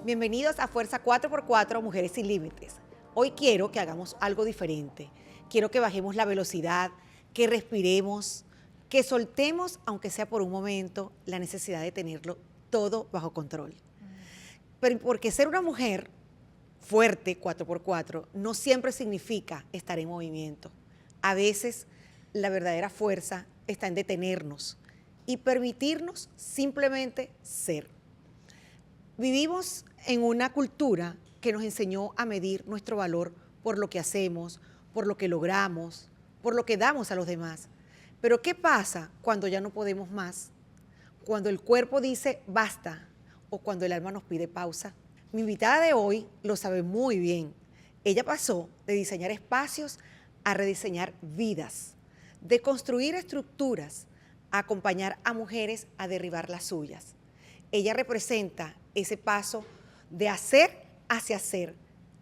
Bienvenidos a Fuerza 4x4 Mujeres Sin Límites. Hoy quiero que hagamos algo diferente. Quiero que bajemos la velocidad, que respiremos, que soltemos, aunque sea por un momento, la necesidad de tenerlo todo bajo control. Pero porque ser una mujer fuerte 4x4 no siempre significa estar en movimiento. A veces la verdadera fuerza está en detenernos y permitirnos simplemente ser. Vivimos en una cultura que nos enseñó a medir nuestro valor por lo que hacemos, por lo que logramos, por lo que damos a los demás. Pero ¿qué pasa cuando ya no podemos más? Cuando el cuerpo dice basta o cuando el alma nos pide pausa. Mi invitada de hoy lo sabe muy bien. Ella pasó de diseñar espacios a rediseñar vidas, de construir estructuras a acompañar a mujeres a derribar las suyas. Ella representa ese paso de hacer hacia ser,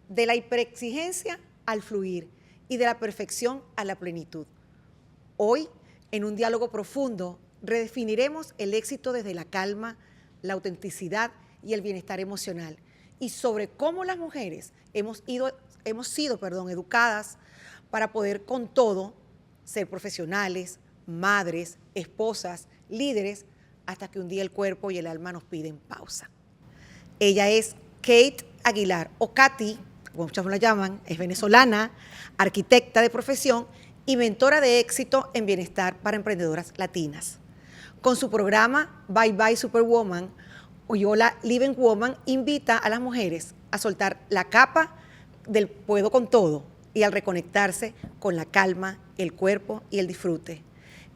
de la hiperexigencia al fluir y de la perfección a la plenitud. Hoy, en un diálogo profundo, redefiniremos el éxito desde la calma, la autenticidad y el bienestar emocional, y sobre cómo las mujeres hemos sido educadas para poder con todo ser profesionales, madres, esposas, líderes, hasta que un día el cuerpo y el alma nos piden pausa. Ella es Kate Aguilar, o Katy, como muchos la llaman, es venezolana, arquitecta de profesión y mentora de éxito en bienestar para emprendedoras latinas. Con su programa Bye Bye Superwoman, Hola Living Woman, invita a las mujeres a soltar la capa del puedo con todo y al reconectarse con la calma, el cuerpo y el disfrute.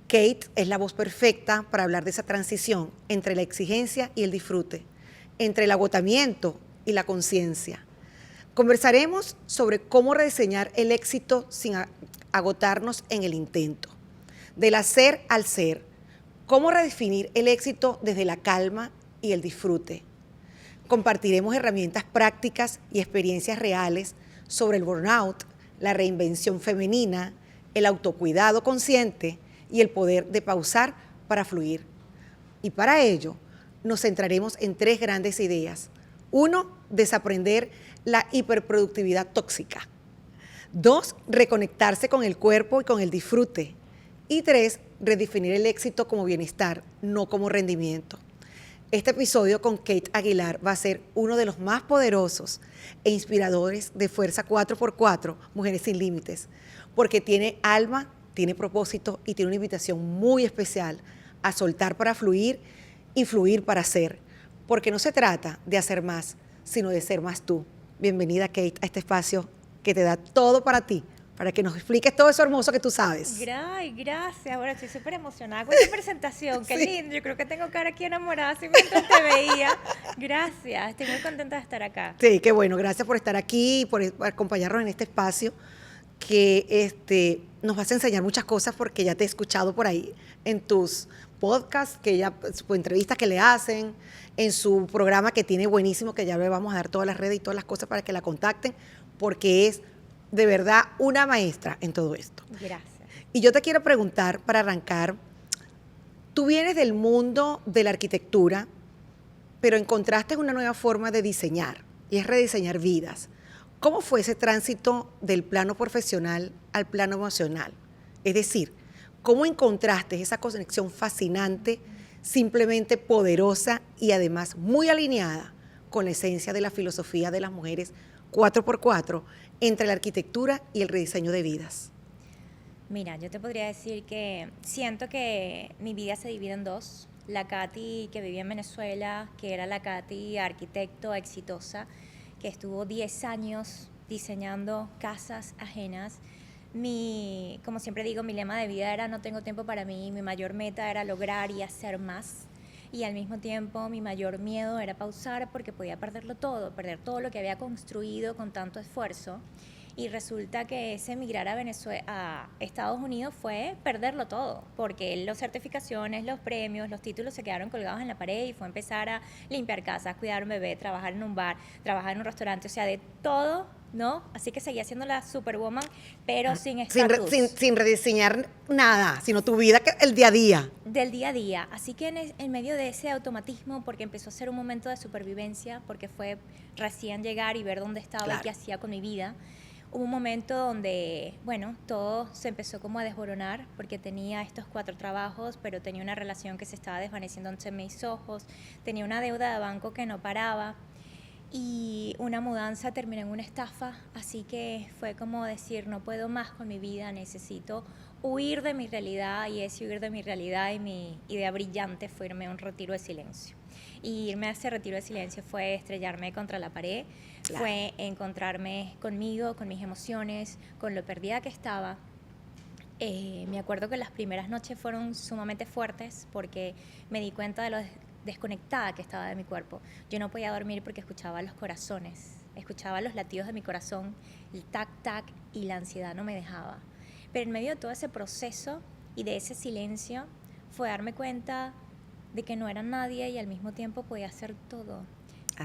Kate es la voz perfecta para hablar de esa transición entre la exigencia y el disfrute, entre el agotamiento y la conciencia. Conversaremos sobre cómo rediseñar el éxito sin agotarnos en el intento, del hacer al ser, cómo redefinir el éxito desde la calma y el disfrute. Compartiremos herramientas prácticas y experiencias reales sobre el burnout, la reinvención femenina, el autocuidado consciente y el poder de pausar para fluir. Y para ello nos centraremos en 3 grandes ideas. 1, desaprender la hiperproductividad tóxica. 2, reconectarse con el cuerpo y con el disfrute. Y 3, redefinir el éxito como bienestar, no como rendimiento. Este episodio con Kate Aguilar va a ser uno de los más poderosos e inspiradores de Fuerza 4x4, Mujeres Sin Límites, porque tiene alma, tiene propósito y tiene una invitación muy especial a soltar para fluir y fluir para ser, porque no se trata de hacer más, sino de ser más tú. Bienvenida, Kate, a este espacio que te da todo para ti, para que nos expliques todo eso hermoso que tú sabes. Gracias. Bueno, estoy súper emocionada con esta presentación. Qué lindo. Yo creo que tengo cara aquí enamorada así mientras te veía. Gracias. Estoy muy contenta de estar acá. Sí, qué bueno. Gracias por estar aquí y por acompañarnos en este espacio que nos vas a enseñar muchas cosas, porque ya te he escuchado por ahí en tus podcasts, entrevistas que le hacen, en su programa que tiene buenísimo, que ya le vamos a dar todas las redes y todas las cosas para que la contacten, porque es de verdad una maestra en todo esto. Gracias. Y yo te quiero preguntar, para arrancar, tú vienes del mundo de la arquitectura, pero encontraste una nueva forma de diseñar, y es rediseñar vidas. ¿Cómo fue ese tránsito del plano profesional al plano emocional? Es decir, ¿cómo encontraste esa conexión fascinante, simplemente poderosa y además muy alineada con la esencia de la filosofía de las mujeres 4x4 entre la arquitectura y el rediseño de vidas? Mira, yo te podría decir que siento que mi vida se divide en 2. La Katy que vivía en Venezuela, que era la Katy arquitecto exitosa, que estuvo 10 años diseñando casas ajenas. Como siempre digo, mi lema de vida era no tengo tiempo para mí. Mi mayor meta era lograr y hacer más. Y al mismo tiempo mi mayor miedo era pausar, porque podía perderlo todo, perder todo lo que había construido con tanto esfuerzo. Y resulta que ese emigrar a Estados Unidos fue perderlo todo, porque las certificaciones, los premios, los títulos se quedaron colgados en la pared, y fue empezar a limpiar casas, cuidar un bebé, trabajar en un bar, trabajar en un restaurante, o sea, de todo ¿no? Así que seguía siendo la Superwoman, pero sin Sin, estatus. sin rediseñar nada, sino tu vida, el día a día. Del día a día. Así que en medio de ese automatismo, porque empezó a ser un momento de supervivencia, porque fue recién llegar y ver dónde estaba y qué hacía con mi vida, hubo un momento donde, bueno, todo se empezó como a desboronar, porque tenía estos 4 trabajos, pero tenía una relación que se estaba desvaneciendo ante mis ojos, tenía una deuda de banco que no paraba, y una mudanza terminó en una estafa, así que fue como decir, no puedo más con mi vida, necesito huir de mi realidad, y ese huir de mi realidad y mi idea brillante fue irme a un retiro de silencio. Y irme a ese retiro de silencio fue estrellarme contra la pared, fue encontrarme conmigo, con mis emociones, con lo perdida que estaba. Me acuerdo que las primeras noches fueron sumamente fuertes porque me di cuenta de lo desconectada que estaba de mi cuerpo. Yo no podía dormir porque escuchaba los corazones, escuchaba los latidos de mi corazón, el tac-tac, y la ansiedad no me dejaba. Pero en medio de todo ese proceso y de ese silencio fue darme cuenta de que no era nadie y al mismo tiempo podía hacer todo.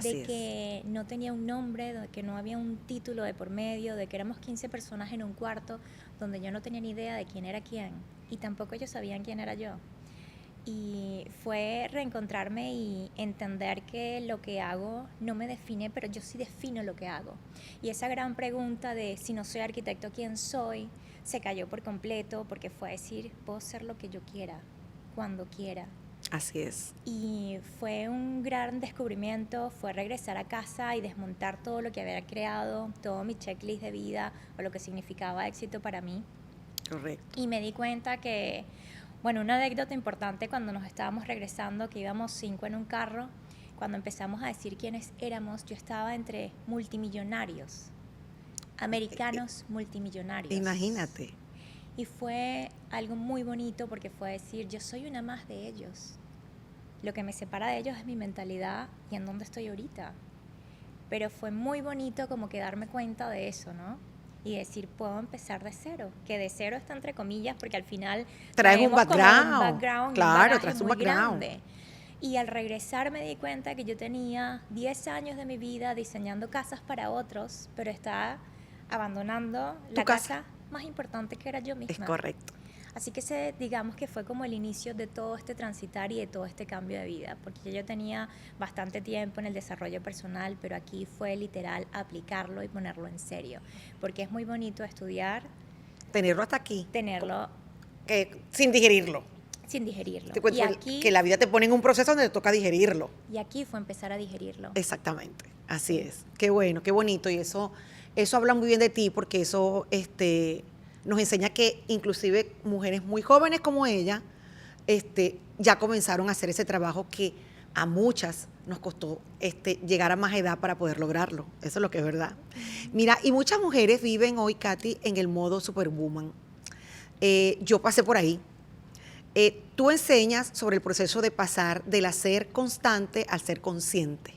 De que no tenía un nombre, de que no había un título de por medio, de que éramos 15 personas en un cuarto donde yo no tenía ni idea de quién era quién y tampoco ellos sabían quién era yo. Y fue reencontrarme y entender que lo que hago no me define, pero yo sí defino lo que hago. Y esa gran pregunta de si no soy arquitecto, ¿quién soy?, se cayó por completo porque fue decir, puedo ser lo que yo quiera, cuando quiera. Así es. Y fue un gran descubrimiento, fue regresar a casa y desmontar todo lo que había creado, todo mi checklist de vida o lo que significaba éxito para mí. Correcto. Y me di cuenta que, bueno, una anécdota importante cuando nos estábamos regresando, que íbamos 5 en un carro, cuando empezamos a decir quiénes éramos, yo estaba entre multimillonarios, americanos multimillonarios. Imagínate. Y fue algo muy bonito porque fue decir, yo soy una más de ellos. Lo que me separa de ellos es mi mentalidad y en dónde estoy ahorita. Pero fue muy bonito como que darme cuenta de eso, ¿no? Y decir, puedo empezar de cero. Que de cero está entre comillas porque al final traes un background. Claro, traes un muy background. Grande. Y al regresar me di cuenta que yo tenía 10 años de mi vida diseñando casas para otros, pero estaba abandonando la casa más importante que era yo misma. Es correcto. Así que digamos que fue como el inicio de todo este transitar y de todo este cambio de vida, porque yo tenía bastante tiempo en el desarrollo personal, pero aquí fue literal aplicarlo y ponerlo en serio, porque es muy bonito estudiar. Tenerlo hasta aquí. Tenerlo. Sin digerirlo. Sin digerirlo. Y aquí, que la vida te pone en un proceso donde te toca digerirlo. Y aquí fue empezar a digerirlo. Exactamente, así es. Qué bueno, qué bonito. Y eso habla muy bien de ti, porque eso nos enseña que inclusive mujeres muy jóvenes como ella ya comenzaron a hacer ese trabajo que a muchas nos costó llegar a más edad para poder lograrlo. Eso es lo que es verdad. Mira, y muchas mujeres viven hoy, Katy, en el modo Superwoman. Yo pasé por ahí. Tú enseñas sobre el proceso de pasar del hacer constante al ser consciente.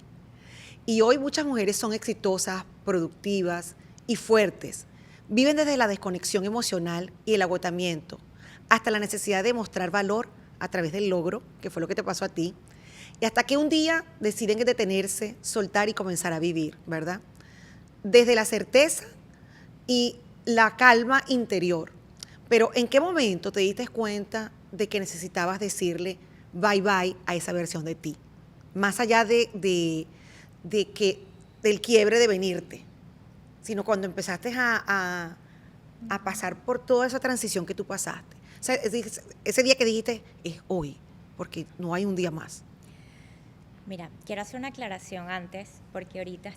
Y hoy muchas mujeres son exitosas, productivas y fuertes. Viven desde la desconexión emocional y el agotamiento hasta la necesidad de mostrar valor a través del logro, que fue lo que te pasó a ti, y hasta que un día deciden detenerse, soltar y comenzar a vivir, ¿verdad? Desde la certeza y la calma interior. Pero ¿en qué momento te diste cuenta de que necesitabas decirle bye bye a esa versión de ti? Más allá del quiebre de venirte, sino cuando empezaste a pasar por toda esa transición que tú pasaste. O sea, ese día que dijiste, es hoy, porque no hay un día más. Mira, quiero hacer una aclaración antes, porque ahorita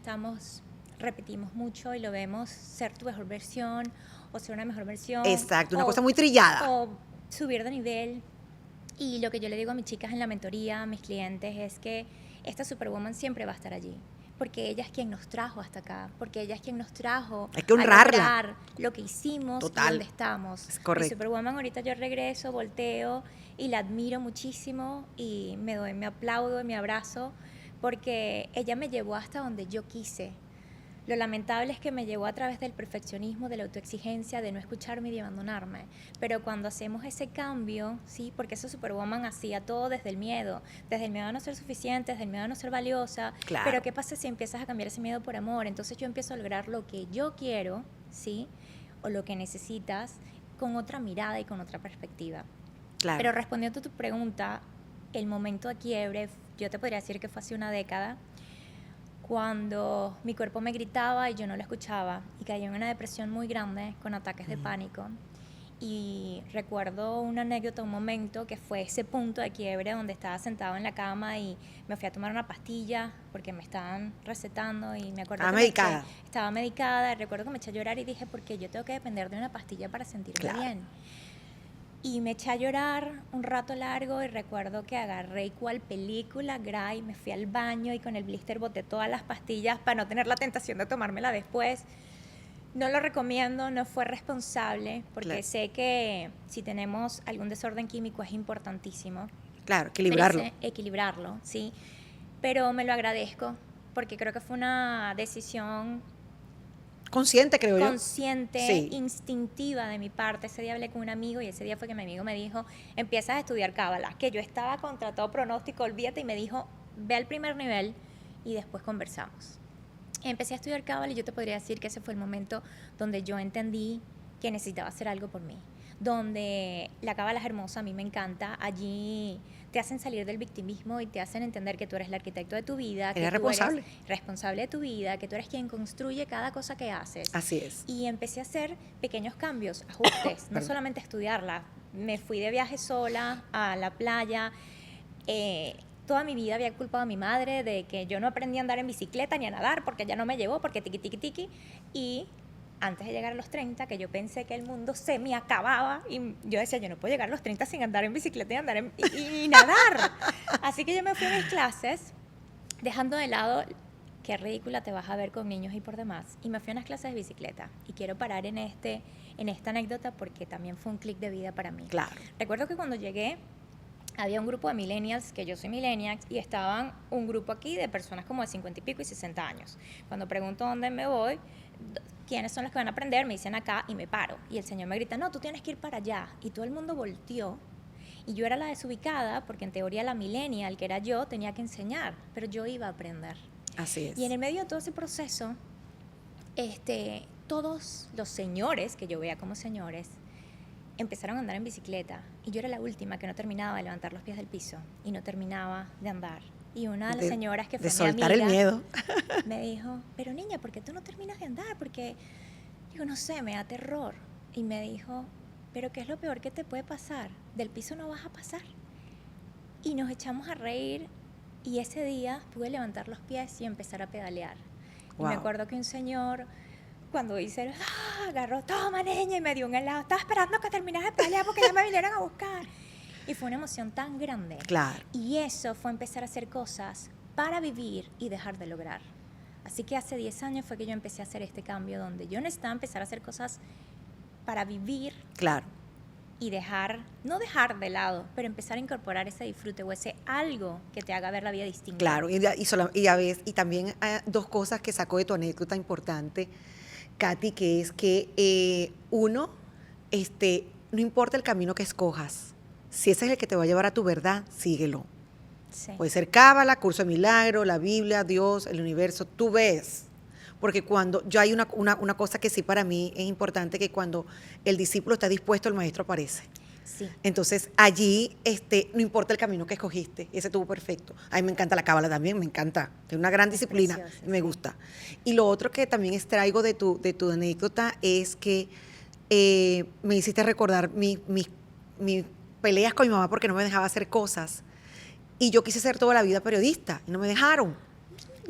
repetimos mucho y lo vemos, ser tu mejor versión o ser una mejor versión. Exacto, una cosa muy trillada. O subir de nivel. Y lo que yo le digo a mis chicas en la mentoría, a mis clientes, es que esta Superwoman siempre va a estar allí. Porque ella es quien nos trajo hasta acá, porque ella es quien nos trajo hay que honrarla. A lograr lo que hicimos. Total. Y donde estamos. Es correcto. Mi Superwoman, ahorita yo regreso, volteo y la admiro muchísimo y me aplaudo y me abrazo porque ella me llevó hasta donde yo quise. Lo lamentable es que me llevó a través del perfeccionismo, de la autoexigencia, de no escucharme y de abandonarme. Pero cuando hacemos ese cambio, ¿sí? Porque esa Superwoman hacía todo desde el miedo a no ser suficiente, desde el miedo a no ser valiosa. Claro. Pero ¿qué pasa si empiezas a cambiar ese miedo por amor? Entonces yo empiezo a lograr lo que yo quiero, ¿sí? O lo que necesitas, con otra mirada y con otra perspectiva. Claro. Pero respondiendo a tu pregunta, el momento de quiebre, yo te podría decir que fue hace una década, cuando mi cuerpo me gritaba y yo no lo escuchaba y caí en una depresión muy grande con ataques de pánico. Y recuerdo una anécdota, un momento que fue ese punto de quiebre donde estaba sentado en la cama y me fui a tomar una pastilla porque me estaban recetando y me acuerdo que estaba medicada. Recuerdo que me eché a llorar y dije, ¿por qué yo tengo que depender de una pastilla para sentirme bien? Y me eché a llorar un rato largo y recuerdo que agarré y cual película Gray, me fui al baño y con el blister boté todas las pastillas para no tener la tentación de tomármela después. No lo recomiendo, no fue responsable, porque sé que si tenemos algún desorden químico es importantísimo. Claro, equilibrarlo. Equilibrarlo, sí. Pero me lo agradezco, porque creo que fue una decisión consciente, creo yo. Consciente, sí, instintiva de mi parte. Ese día hablé con un amigo y ese día fue que mi amigo me dijo, empiezas a estudiar cábala, que yo estaba contra todo pronóstico, olvídate, y me dijo, ve al primer nivel y después conversamos. Empecé a estudiar cábala y yo te podría decir que ese fue el momento donde yo entendí que necesitaba hacer algo por mí. Donde la cábala es hermosa, a mí me encanta. Allí te hacen salir del victimismo y te hacen entender que tú eres el arquitecto de tu vida, que tú eres responsable de tu vida, que tú eres quien construye cada cosa que haces. Así es. Y empecé a hacer pequeños cambios, ajustes, no solamente estudiarla. Me fui de viaje sola a la playa. Toda mi vida había culpado a mi madre de que yo no aprendí a andar en bicicleta ni a nadar porque ella no me llevó, porque tiqui, tiqui, tiqui. Y antes de llegar a los 30, que yo pensé que el mundo se me acababa, y yo decía, yo no puedo llegar a los 30 sin andar en bicicleta y nadar. Así que yo me fui a mis clases, dejando de lado qué ridícula te vas a ver con niños y por demás, y me fui a unas clases de bicicleta. Y quiero parar en esta anécdota porque también fue un clic de vida para mí. Claro. Recuerdo que cuando llegué, había un grupo de millennials, que yo soy millennials, y estaban un grupo aquí de personas como de 50 y pico y 60 años. Cuando pregunto dónde me voy, quiénes son los que van a aprender, me dicen acá y me paro. Y el señor me grita, no, tú tienes que ir para allá. Y todo el mundo volteó. Y yo era la desubicada, porque en teoría la millennial, que era yo, tenía que enseñar, pero yo iba a aprender. Así es. Y en el medio de todo ese proceso, todos los señores, que yo veía como señores, empezaron a andar en bicicleta y yo era la última que no terminaba de levantar los pies del piso y no terminaba de andar. Y una de las señoras que fue mi amiga, de soltar el miedo, me dijo, pero niña, ¿por qué tú no terminas de andar? Porque, digo, no sé, me da terror. Y me dijo, pero ¿qué es lo peor que te puede pasar? Del piso no vas a pasar. Y nos echamos a reír y ese día pude levantar los pies y empezar a pedalear. Wow. Y me acuerdo que un señor, cuando hice, agarró, toma niña, y me dio un helado. Estaba esperando que terminas de pelear porque ya me vinieron a buscar. Y fue una emoción tan grande. Claro. Y eso fue empezar a hacer cosas para vivir y dejar de lograr. Así que hace 10 años fue que yo empecé a hacer este cambio donde yo necesitaba empezar a hacer cosas para vivir. Claro. Y no dejar de lado, pero empezar a incorporar ese disfrute o ese algo que te haga ver la vida distinta. Claro, y también dos cosas que sacó de tu anécdota importante, Katy, que es que uno, no importa el camino que escojas, si ese es el que te va a llevar a tu verdad, síguelo. Sí. Puede ser cábala, curso de milagro, la Biblia, Dios, el universo, tú ves. Porque cuando hay una cosa que sí para mí es importante, que cuando el discípulo está dispuesto, el maestro aparece. Sí. Entonces allí no importa el camino que escogiste, ese estuvo perfecto. A mí me encanta la cábala también, me encanta, es una gran disciplina, preciosa, me gusta. Y lo otro que también extraigo de tu anécdota es que me hiciste recordar mis peleas con mi mamá porque no me dejaba hacer cosas. Y yo quise ser toda la vida periodista y no me dejaron.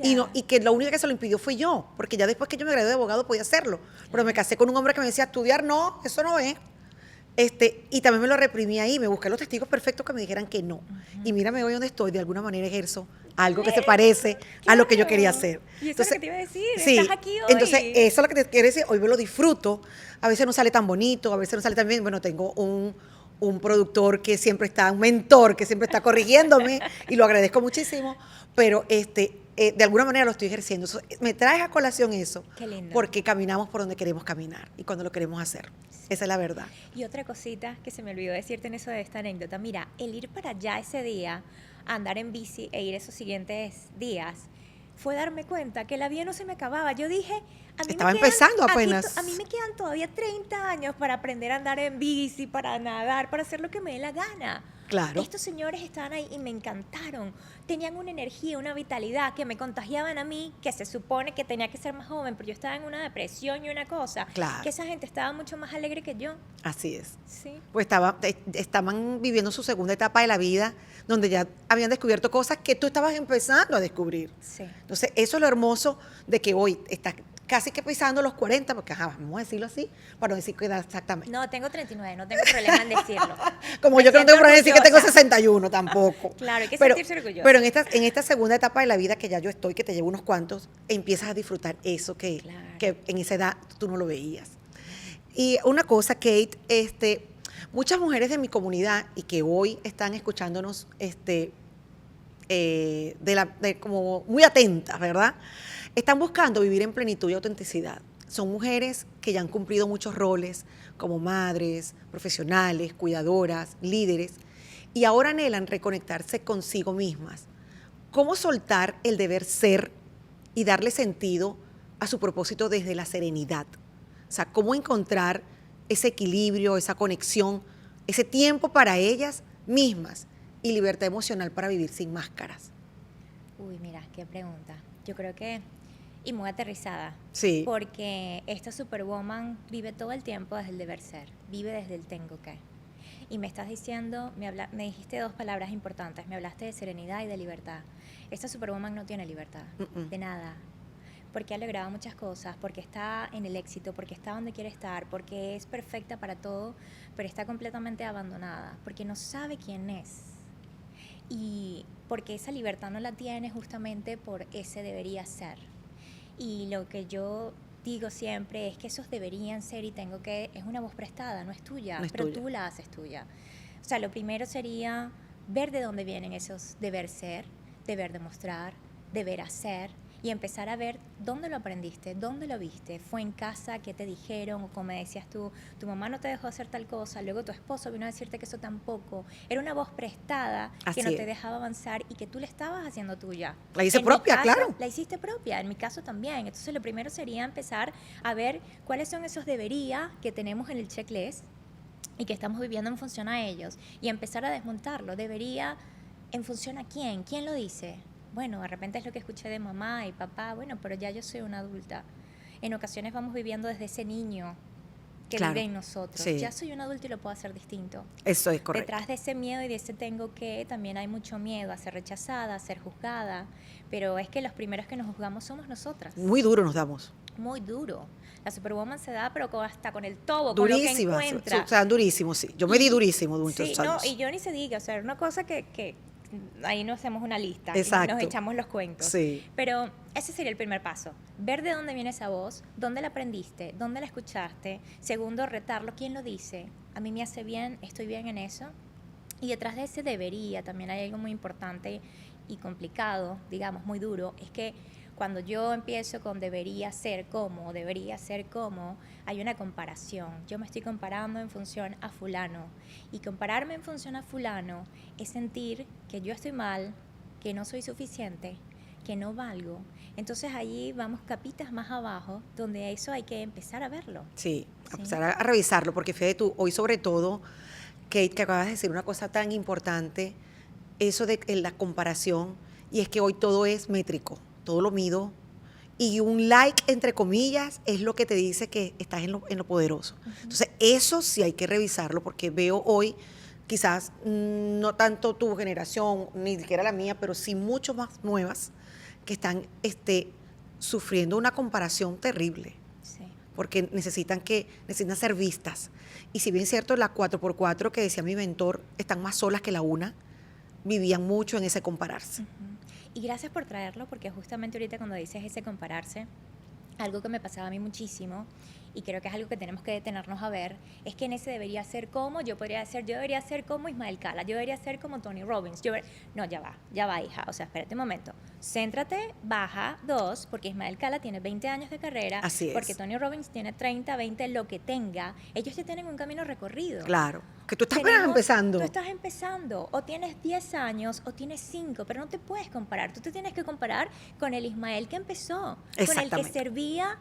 Y que lo único que se lo impidió fui yo, porque ya después que yo me gradué de abogado podía hacerlo. Pero me casé con un hombre que me decía, estudiar no, eso no es. Y también me lo reprimí ahí, me busqué los testigos perfectos que me dijeran que no. Uh-huh. Y mírame hoy donde estoy, de alguna manera ejerzo algo que se parece a lo que yo quería hacer. Y eso es lo que te iba a decir, sí, estás aquí hoy. Entonces, eso es lo que te quiero decir, hoy me lo disfruto. A veces no sale tan bonito, a veces no sale tan bien. Bueno, tengo un productor que siempre está, un mentor que siempre está corrigiéndome y lo agradezco muchísimo, pero de alguna manera lo estoy ejerciendo. Me traes a colación eso. Qué lindo. Porque caminamos por donde queremos caminar y cuando lo queremos hacer. Esa es la verdad. Y otra cosita que se me olvidó decirte en eso de esta anécdota, mira, el ir para allá ese día, andar en bici e ir esos siguientes días, fue darme cuenta que la vida no se me acababa. Yo dije, estaba empezando apenas. A mí me quedan todavía 30 años para aprender a andar en bici, para nadar, para hacer lo que me dé la gana. Claro. Estos señores estaban ahí y me encantaron. Tenían una energía, una vitalidad que me contagiaban a mí, que se supone que tenía que ser más joven, pero yo estaba en una depresión y una cosa. Claro. Que esa gente estaba mucho más alegre que yo. Así es. Sí. Pues estaban viviendo su segunda etapa de la vida, donde ya habían descubierto cosas que tú estabas empezando a descubrir. Sí. Entonces, eso es lo hermoso de que hoy estás casi que pisando los 40, porque vamos a decirlo así, para no decir qué edad exactamente. No, tengo 39, no tengo problema en decirlo. Como Me yo que no tengo siento problema en decir que tengo orgullosa. 61 tampoco. Claro, hay que sentirse orgulloso. Pero en esta segunda etapa de la vida que ya yo estoy, que te llevo unos cuantos, empiezas a disfrutar eso que en esa edad tú no lo veías. Y una cosa, Kate, muchas mujeres de mi comunidad y que hoy están escuchándonos como muy atentas, ¿verdad? Están buscando vivir en plenitud y autenticidad. Son mujeres que ya han cumplido muchos roles como madres, profesionales, cuidadoras, líderes, y ahora anhelan reconectarse consigo mismas. ¿Cómo soltar el deber ser y darle sentido a su propósito desde la serenidad? O sea, ¿cómo encontrar ese equilibrio, esa conexión, ese tiempo para ellas mismas y libertad emocional para vivir sin máscaras? Uy, mira, qué pregunta. Yo creo que, y muy aterrizada, Sí. porque esta Superwoman vive todo el tiempo desde el deber ser, vive desde el tengo que. Y me estás diciendo, me dijiste dos palabras importantes, me hablaste de serenidad y de libertad. Esta Superwoman no tiene libertad, de nada, porque ha logrado muchas cosas, porque está en el éxito, porque está donde quiere estar, porque es perfecta para todo, pero está completamente abandonada, porque no sabe quién es. Y porque esa libertad no la tiene justamente por ese debería ser. Y lo que yo digo siempre es que esos deberían ser y tengo que, es una voz prestada, no es tuya, No es pero tuya. tú la haces tuya. O sea, lo primero sería ver de dónde vienen esos deber ser, deber demostrar, deber hacer y empezar a ver dónde lo aprendiste, dónde lo viste, fue en casa, qué te dijeron, o como decías tú, tu mamá no te dejó hacer tal cosa, luego tu esposo vino a decirte que eso tampoco, era una voz prestada Así que no es. te dejaba avanzar y que tú la estabas haciendo tuya. La hice En mi propia, caso, claro. La hiciste propia, en mi caso también. Entonces lo primero sería empezar a ver cuáles son esos debería que tenemos en el checklist y que estamos viviendo en función a ellos y empezar a desmontarlo. Debería en función a quién lo dice. Bueno, de repente es lo que escuché de mamá y papá, bueno, pero ya yo soy una adulta. En ocasiones vamos viviendo desde ese niño que Claro, vive en nosotros. sí. Ya soy un adulto y lo puedo hacer distinto. Eso es correcto. Detrás de ese miedo y de ese tengo que, también hay mucho miedo a ser rechazada, a ser juzgada, pero es que los primeros que nos juzgamos somos nosotras. Muy duro nos damos. Muy duro. La Superwoman se da, pero hasta con el tobo, Durísimas. con lo que encuentra. O sea, durísimo, sí. Yo me di durísimo muchos Sí, años. no, y yo ni se diga, o sea, era una cosa que ahí no hacemos una lista, Exacto. y nos echamos los cuentos. Sí. Pero ese sería el primer paso, ver de dónde viene esa voz, dónde la aprendiste, dónde la escuchaste. Segundo, retarlo, quién lo dice. A mí me hace bien, estoy bien en eso. Y detrás de ese debería también hay algo muy importante y complicado, digamos, muy duro, es que cuando yo empiezo con debería ser como, hay una comparación. Yo me estoy comparando en función a fulano. Y compararme en función a fulano es sentir que yo estoy mal, que no soy suficiente, que no valgo. Entonces allí vamos capitas más abajo, donde eso hay que empezar a verlo. Sí, a Sí. empezar a revisarlo, porque Fede, tú hoy sobre todo, Kate, que acabas de decir una cosa tan importante, eso de la comparación, y es que hoy todo es métrico, todo lo mido, y un like, entre comillas, es lo que te dice que estás en lo poderoso. Entonces, eso sí hay que revisarlo, porque veo hoy, quizás no tanto tu generación, ni siquiera la mía, pero sí mucho más nuevas, que están sufriendo una comparación terrible, Sí. porque necesitan ser vistas. Y si bien es cierto, las 4x4 que decía mi mentor, están más solas que la una, vivían mucho en ese compararse. Y gracias por traerlo, porque justamente ahorita cuando dices ese compararse, algo que me pasaba a mí muchísimo, y creo que es algo que tenemos que detenernos a ver, es que en ese debería ser como, yo debería ser como Ismael Cala, yo debería ser como Tony Robbins. No, ya va, hija, o sea, espérate un momento. Céntrate, baja 2, porque Ismael Cala tiene 20 años de carrera, Así es. porque Tony Robbins tiene 30, 20, lo que tenga. Ellos ya tienen un camino recorrido. Claro, que tú estás apenas empezando. Tú estás empezando, o tienes 10 años, o tienes 5, pero no te puedes comparar. Tú te tienes que comparar con el Ismael que empezó, con el que servía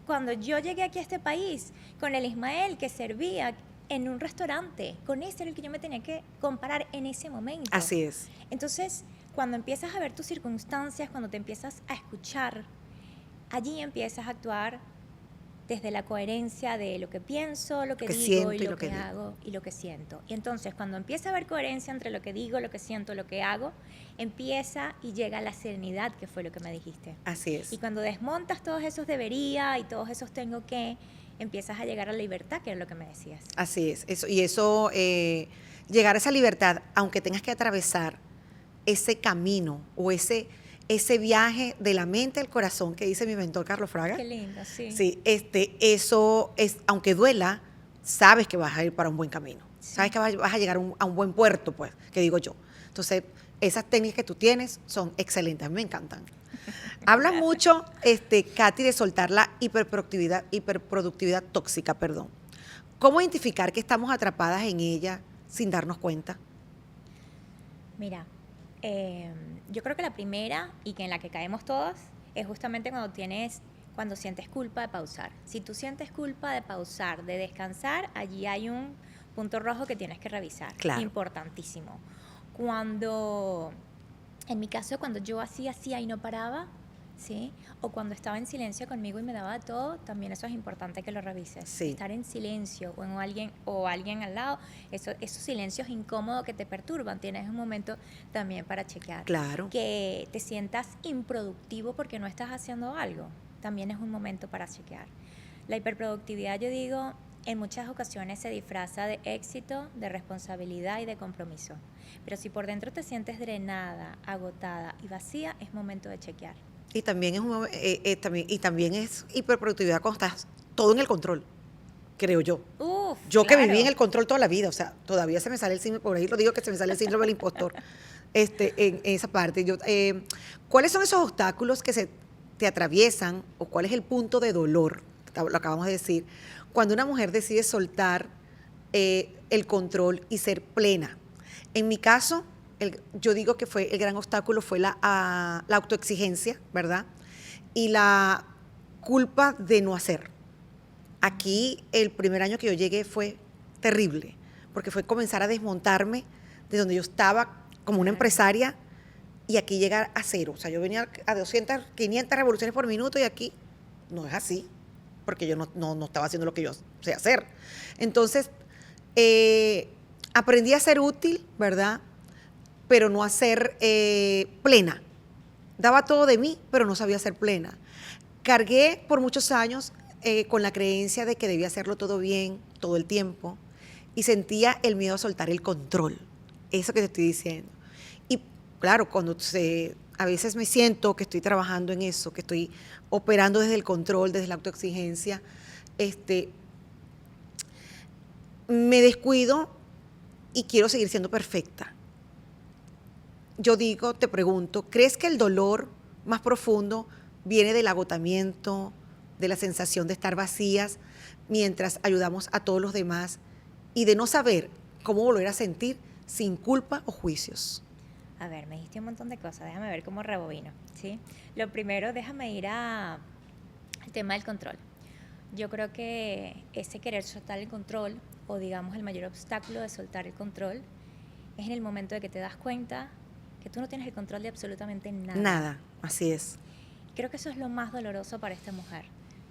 cuando yo llegué aquí a este país, con el Ismael que servía en un restaurante. Con ese era el que yo me tenía que comparar en ese momento. Así es. Entonces, cuando empiezas a ver tus circunstancias, cuando te empiezas a escuchar, allí empiezas a actuar desde la coherencia de lo que pienso, lo que digo y lo que hago y lo que siento. Y entonces, cuando empieza a haber coherencia entre lo que digo, lo que siento, lo que hago, empieza y llega la serenidad, que fue lo que me dijiste. Así es. Y cuando desmontas todos esos debería y todos esos tengo que, empiezas a llegar a la libertad, que era lo que me decías. Así es. Eso, llegar a esa libertad, aunque tengas que atravesar ese camino o ese viaje de la mente al corazón que dice mi mentor Carlos Fraga. Qué lindo, sí. Sí, eso es, aunque duela, sabes que vas a ir para un buen camino. Sí. Sabes que vas a llegar a un buen puerto, pues, que digo yo. Entonces, esas técnicas que tú tienes son excelentes, a mí me encantan. Habla mucho, Katy, de soltar la hiperproductividad tóxica, perdón. ¿Cómo identificar que estamos atrapadas en ella sin darnos cuenta? Mira, yo creo que la primera y que en la que caemos todos es justamente cuando sientes culpa de pausar. Si tú sientes culpa de pausar, de descansar, allí hay un punto rojo que tienes que revisar. Claro. Importantísimo. En mi caso, cuando yo hacía y no paraba, ¿sí? O cuando estaba en silencio conmigo y me daba todo, también eso es importante que lo revises. Sí. Estar en silencio o alguien al lado, esos silencios incómodos que te perturban, tienes un momento también para chequear. Claro. Que te sientas improductivo porque no estás haciendo algo, también es un momento para chequear. La hiperproductividad, yo digo, en muchas ocasiones se disfraza de éxito, de responsabilidad y de compromiso. Pero si por dentro te sientes drenada, agotada y vacía, es momento de chequear. Y también es hiperproductividad cuando estás todo en el control, creo yo. Yo que viví en el control toda la vida, o sea, todavía se me sale el síndrome, por ahí lo digo que se me sale el síndrome del impostor, en esa parte. ¿Cuáles son esos obstáculos que te atraviesan o cuál es el punto de dolor, lo acabamos de decir, cuando una mujer decide soltar el control y ser plena? En mi caso, yo digo que el gran obstáculo fue la autoexigencia, ¿verdad? Y la culpa de no hacer. Aquí, el primer año que yo llegué fue terrible, porque fue comenzar a desmontarme de donde yo estaba como una empresaria y aquí llegar a cero. O sea, yo venía a 200, 500 revoluciones por minuto y aquí no es así, porque yo no estaba haciendo lo que yo sé hacer. Entonces, aprendí a ser útil, ¿verdad? Pero no a ser plena. Daba todo de mí, pero no sabía ser plena. Cargué por muchos años con la creencia de que debía hacerlo todo bien, todo el tiempo, y sentía el miedo a soltar el control. Eso que te estoy diciendo. Y claro, a veces me siento que estoy trabajando en eso, que estoy operando desde el control, desde la autoexigencia, me descuido y quiero seguir siendo perfecta. Yo te pregunto, ¿crees que el dolor más profundo viene del agotamiento, de la sensación de estar vacías mientras ayudamos a todos los demás y de no saber cómo volver a sentir sin culpa o juicios? A ver, me dijiste un montón de cosas, déjame ver cómo rebobino, ¿sí? Lo primero, déjame ir al tema del control. Yo creo que ese querer soltar el control, o digamos el mayor obstáculo de soltar el control, es en el momento de que te das cuenta que tú no tienes el control de absolutamente nada. Nada, así es. Creo que eso es lo más doloroso para esta mujer,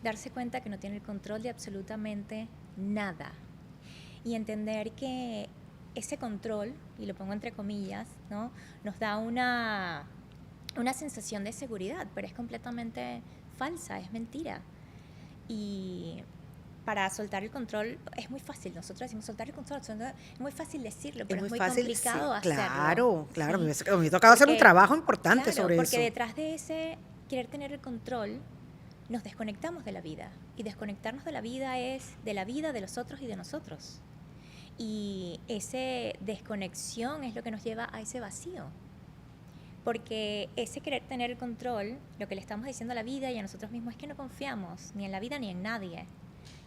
darse cuenta que no tiene el control de absolutamente nada. Y entender que ese control, y lo pongo entre comillas, ¿no?, nos da una sensación de seguridad, pero es completamente falsa, es mentira. Y para soltar el control es muy fácil. Nosotros decimos soltar el control, es muy fácil decirlo, pero es muy fácil, complicado sí, hacerlo. Claro, ¿sí? Me tocaba hacer un trabajo importante sobre eso. Porque detrás de ese querer tener el control, nos desconectamos de la vida y Y desconectarnos de la vida es de la vida de los otros y de nosotros. Y esa desconexión es lo que nos lleva a ese vacío. Porque ese querer tener el control, lo que le estamos diciendo a la vida y a nosotros mismos es que no confiamos ni en la vida ni en nadie.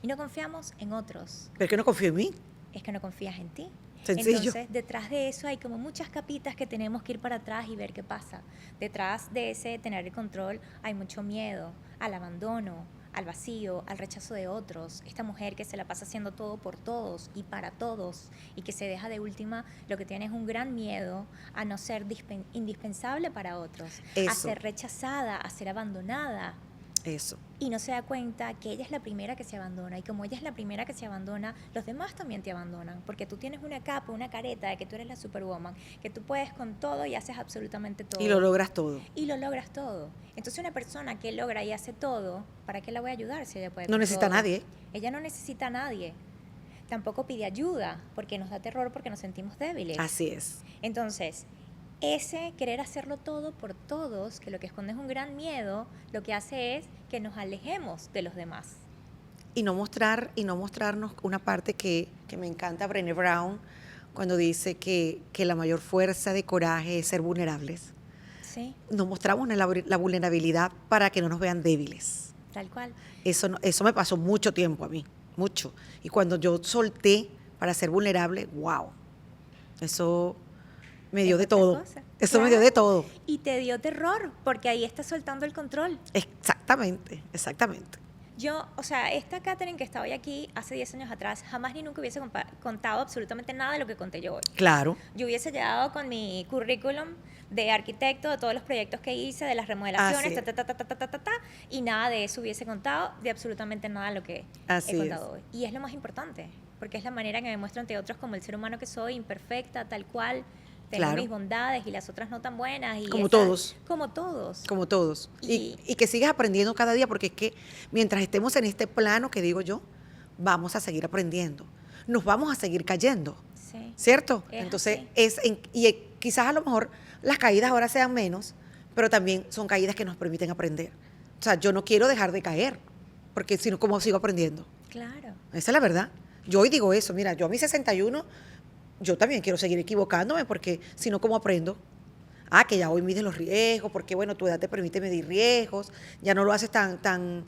Y no confiamos en otros. ¿Pero es que no confío en mí? Es que no confías en ti. Sencillo. Entonces, detrás de eso hay como muchas capitas que tenemos que ir para atrás y ver qué pasa. Detrás de ese tener el control hay mucho miedo al abandono, al vacío, al rechazo de otros. Esta mujer que se la pasa haciendo todo por todos y para todos y que se deja de última, lo que tiene es un gran miedo a no ser indispensable para otros, Eso. a ser rechazada, a ser abandonada. Eso. Y no se da cuenta que ella es la primera que se abandona. Y como ella es la primera que se abandona, los demás también te abandonan. Porque tú tienes una capa, una careta de que tú eres la superwoman, que tú puedes con todo y haces absolutamente todo. Y lo logras todo. Y lo logras todo. Entonces una persona que logra y hace todo, ¿para qué la voy a ayudar si ella puede No con necesita a todo? nadie. Ella no necesita a nadie. Tampoco pide ayuda, porque nos da terror, porque nos sentimos débiles. Así es. Entonces, ese querer hacerlo todo por todos, que lo que esconde es un gran miedo, lo que hace es que nos alejemos de los demás. Y no mostrarnos una parte que me encanta, Brené Brown, cuando dice que la mayor fuerza de coraje es ser vulnerables. Sí, Nos mostramos la vulnerabilidad para que no nos vean débiles. tal cual. Eso me pasó mucho tiempo a mí, mucho. Y cuando yo solté para ser vulnerable, wow, eso me dio Es de otra todo. cosa. Eso me Claro. dio de todo. Y te dio terror, porque ahí estás soltando el control. Exactamente, exactamente. Yo, o sea, esta Katherine que estaba hoy aquí hace 10 años atrás, jamás ni nunca hubiese contado absolutamente nada de lo que conté yo hoy. Claro. Yo hubiese llegado con mi currículum de arquitecto, de todos los proyectos que hice, de las remodelaciones, Así es. y nada de eso hubiese contado, de absolutamente nada de lo que Así he contado es. hoy. Y es lo más importante, porque es la manera que me muestro ante otros como el ser humano que soy, imperfecta, tal cual, tengo Claro. mis bondades y las otras no tan buenas. Y Como esas- todos. Como todos. Como todos. Y- Y que sigas aprendiendo cada día, porque es que mientras estemos en este plano que digo yo, vamos a seguir aprendiendo. Nos vamos a seguir cayendo, Sí. ¿cierto? Es Entonces, así. quizás a lo mejor las caídas ahora sean menos, pero también son caídas que nos permiten aprender. O sea, yo no quiero dejar de caer, porque si no, ¿cómo sigo aprendiendo? Claro. Esa es la verdad. Yo hoy digo eso, mira, yo a mis 61, yo también quiero seguir equivocándome, porque si no, ¿cómo aprendo? Ah, que ya hoy mides los riesgos, porque bueno, tu edad te permite medir riesgos, ya no lo haces tan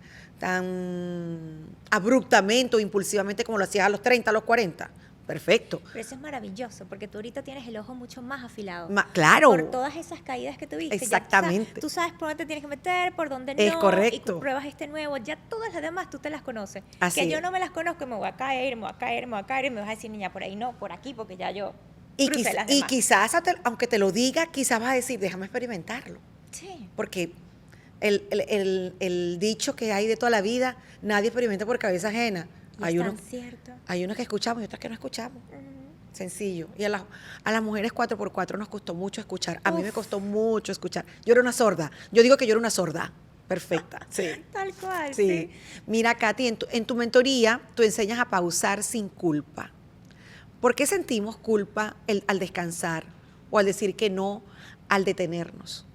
abruptamente o impulsivamente como lo hacías a los 30, a los 40. Perfecto. Pero eso es maravilloso, porque tú ahorita tienes el ojo mucho más afilado. Claro. Por todas esas caídas que tuviste. Exactamente. Tú sabes por dónde te tienes que meter, por dónde no. Es Y correcto. pruebas este nuevo. Ya todas las demás tú te las conoces. Así que yo es. no me las conozco y me voy a caer, me voy a caer, me voy a caer. Y me vas a decir, niña, por ahí no, por aquí, porque ya yo Y, crucé las y demás. quizás, aunque te lo diga, quizás vas a decir, déjame experimentarlo. Sí. Porque el dicho que hay de toda la vida, nadie experimenta por cabeza ajena. Y Hay es unos, tan cierto. hay unos que escuchamos y otros que no escuchamos. Ujú. Sencillo. Y a las mujeres 4x4 nos costó mucho escuchar. A mí me Uf. costó mucho escuchar. Yo era una sorda. Yo digo que yo era una sorda. Perfecta. Sí. Tal cual, Sí. sí. Mira, Katy, en tu mentoría tú enseñas a pausar sin culpa. ¿Por qué sentimos culpa al descansar o al decir que no, al detenernos?